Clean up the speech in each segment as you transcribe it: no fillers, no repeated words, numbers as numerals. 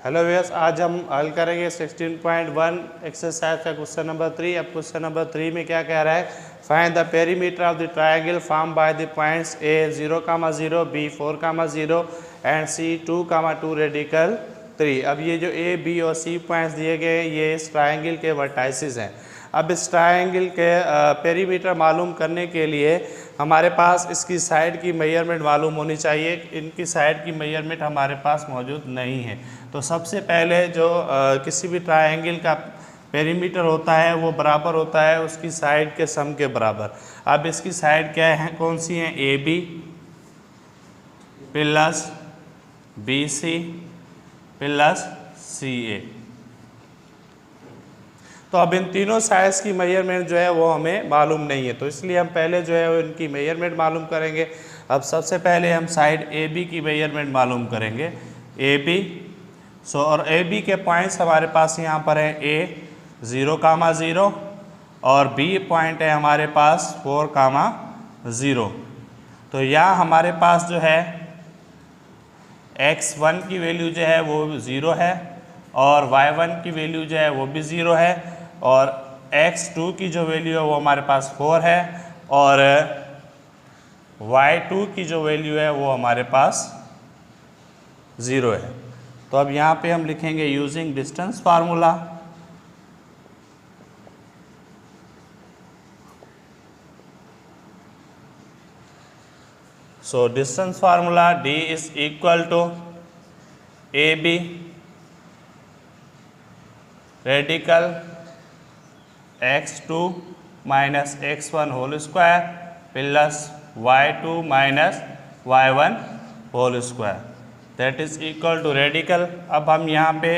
Hello viewers, आज हम हल करेंगे 16.1 एक्सरसाइज का क्वेश्चन नंबर 3। अब क्वेश्चन नंबर 3 में क्या कह रहा है, find the perimeter of the triangle form by the points A 0,0, B 4,0 and C 2,2 radical 3। अब ये जो ए बी और सी पॉइंट्स दिए गए हैं ये इस ट्रायंगल के वर्टाइसिस हैं। अब इस ट्रायंगल के पेरीमीटर मालूम करने के लिए हमारे पास इसकी साइड की मेजरमेंट मालूम होनी चाहिए। इनकी साइड की मेजरमेंट हमारे पास मौजूद नहीं है। तो सबसे पहले जो किसी भी ट्रायंगल का पेरीमीटर होता है वो बराबर होता है उसकी साइड के सम के बराबर। अब इसकी साइड क्या है, कौन सी हैं, A B plus B C plus C A. तो अब इन तीनों साइड्स की मेजरमेंट जो है वो हमें मालूम नहीं है, तो इसलिए हम पहले जो है वो इनकी मेजरमेंट मालूम करेंगे। अब सबसे पहले हम साइड ए बी की मेजरमेंट मालूम करेंगे, ए बी। और ए बी के पॉइंट्स हमारे पास यहाँ पर है ए 0,0 और बी पॉइंट है हमारे पास 4,0। तो यहाँ हमारे पास जो है x1 की वैल्यू जो है वो 0 है और y1 की वैल्यू जो है वो भी 0 है और x2 की जो वैल्यू है वो हमारे पास 4 है और y2 की जो वैल्यू है वो हमारे पास 0 है। तो अब यहाँ पे हम लिखेंगे using distance formula. So distance formula D is equal to AB radical x2 minus x1 whole square plus y2 minus y1 whole square that is equal to radical. अब हम यहाँ पे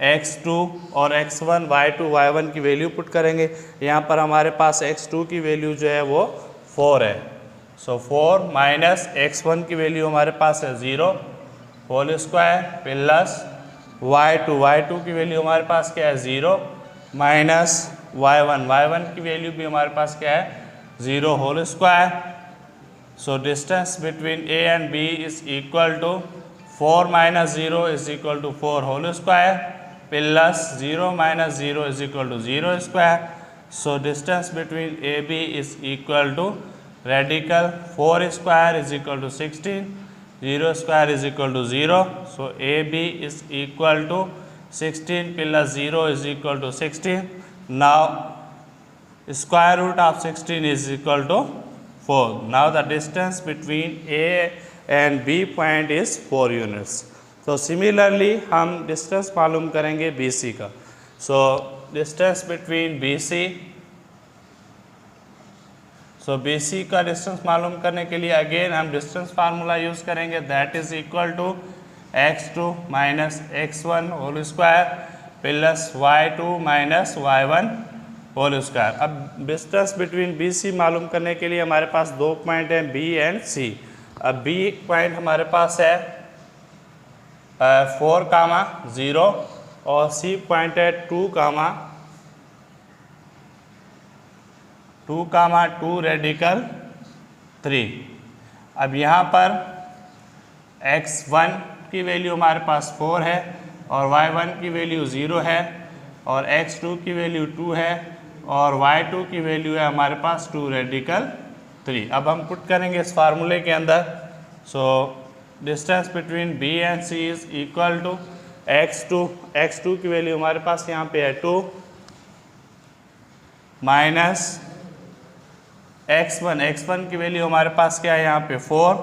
x2 और x1 y2 y1 की value put करेंगे। यहाँ पर हमारे पास x2 की वैल्यू जो है वो 4 है। सो 4 माइनस x1 की वैल्यू हमारे पास है 0 होल स्क्वायर प्लस y2 की वैल्यू हमारे पास क्या है 0 माइनस y1 की वैल्यू भी हमारे पास क्या है 0 whole square. So distance between a and b is equal to 4 minus 0 is equal to 4 whole square plus 0 minus 0 is equal to 0 square. So distance between A B is equal to radical 4 square is equal to 16, 0 square is equal to 0। So A B is equal to 16 plus 0 is equal to 16। Now square root of 16 is equal to 4. Now the distance between A and B point is 4 units. So similarly हम distance मालूम करेंगे BC का। So distance between BC, so BC का distance मालूम करने के लिए again हम distance फार्मूला यूज करेंगे that is equal to x2 minus x1 whole square plus y2 minus y1 whole square. अब डिस्टेंस बिटवीन बी सी मालूम करने के लिए हमारे पास दो पॉइंट हैं बी एंड सी। अब बी पॉइंट हमारे पास है 4,0 और सी पॉइंट है 2,2 रेडिकल 3। अब यहाँ पर x1 की वैल्यू हमारे पास 4 है और y1 की वैल्यू 0 है और x2 की वैल्यू 2 है और y2 की वैल्यू है हमारे पास 2 रेडिकल 3। अब हम पुट करेंगे इस फार्मूले के अंदर। So distance between b and c is equal to x2 की वैल्यू हमारे पास यहाँ पे है 2 माइनस x1 की वैल्यू हमारे पास क्या है यहाँ पे 4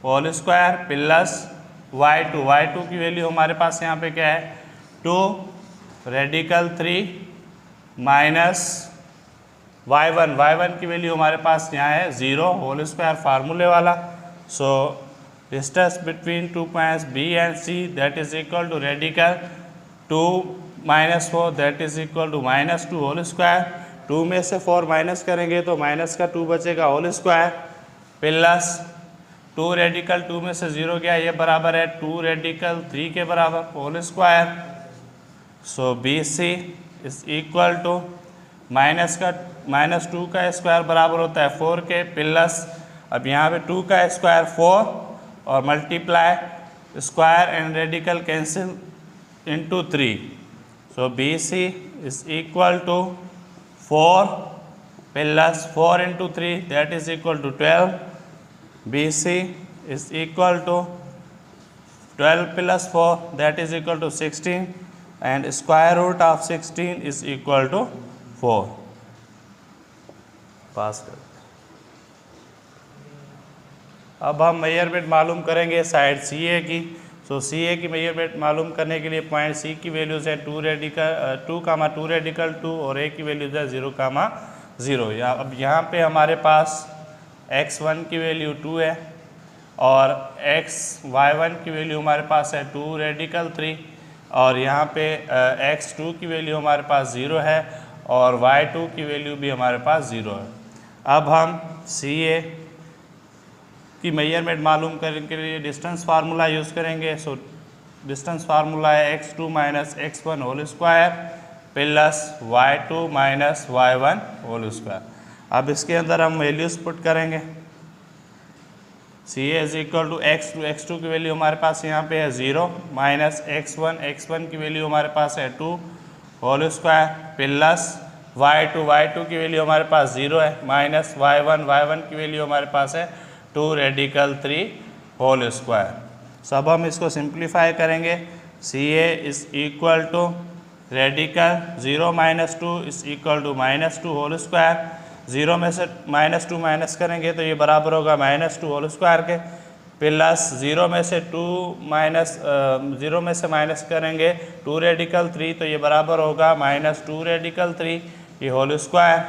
होल स्क्वायर प्लस y2 की वैल्यू हमारे पास यहाँ पे क्या है 2 रेडिकल 3 माइनस y1 की वैल्यू हमारे पास यहाँ है 0 होल स्क्वायर फार्मूले वाला। So distance between 2 points B and C that is equal to radical 2 minus 4 that is equal to minus 2 whole square. 2 में से 4 माइनस करेंगे तो माइनस का 2 बचेगा होल स्क्वायर प्लस 2 रेडिकल 2 में से 0 गया, ये बराबर है 2 रेडिकल 3 के बराबर whole square. So BC is equal to minus 2 का स्क्वायर बराबर होता है 4 के प्लस अब यहाँ पे 2 का स्क्वायर 4 और multiply square and radical cancel into 3. So BC is equal to 4 plus 4 into 3, that is equal to 12. BC is equal to 12 plus 4, that is equal to 16, and square root of 16 is equal to 4. पास कर। अब हम measurement मालूम करेंगे side सी ए की। सो C ए की measurement मालूम करने के लिए पॉइंट सी की वैल्यूज़ है 2 रेडिकल 2 रेडिकल 2 और ए की वैल्यूज़ है 0, या अब यहाँ पे हमारे पास x1 की वैल्यू 2 है और y1 की वैल्यू हमारे पास है 2 रेडिकल 3, और यहाँ पे x2 की वैल्यू हमारे पास 0 है और y2 की वैल्यू भी हमारे पास 0 है। अब हम सी ए की मेजरमेंट मालूम करने के लिए डिस्टेंस फार्मूला यूज़ करेंगे। सो डिस्टेंस फार्मूला है x2 minus x1 whole square plus y2 minus y1 whole square. अब इसके अंदर हम वैल्यूज़ पुट करेंगे। C A is equal to x2 की वैल्यू हमारे पास यहाँ पे है 0 माइनस x1 की वैल्यू हमारे पास है 2 होल स्क्वायर प्लस y2 की वैल्यू हमारे पास 0 है माइनस y1 की वैल्यू हमारे पास है 2 रेडिकल 3 होल स्क्वायर। सब हम इसको सिंप्लीफाई करेंगे। C A is equal to radical 0 minus 2 is equal to minus 2 whole square. 0 में से -2 माइनस करेंगे तो ये बराबर होगा -2 होल स्क्वायर के, प्लस 0 में से 0 में से माइनस करेंगे 2 रेडिकल 3 तो ये बराबर होगा -2 रेडिकल 3 ये whole square.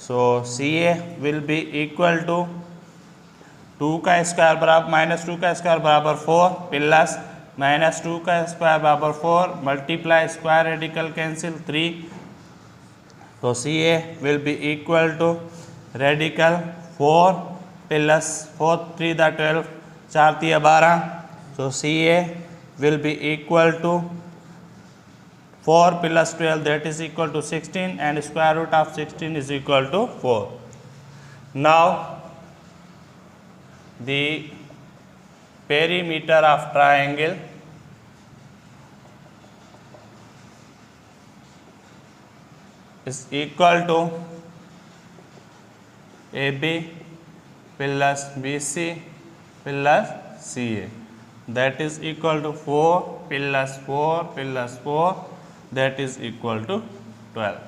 So C A will be equal to 2 का स्क्वायर बराबर -2 का स्क्वायर बराबर 4 प्लस -2 का स्क्वायर बराबर 4 मल्टीप्लाई स्क्वायर रेडिकल कैंसिल 3। तो C A will be equal to radical 4 plus 4 3 दा 12 4 3 12। So C A will be equal to 4 plus 12 that is equal to 16 and square root of 16 is equal to 4. Now the perimeter of triangle is equal to AB plus BC plus CA, that is equal to 4 plus 4 plus 4, that is equal to 12.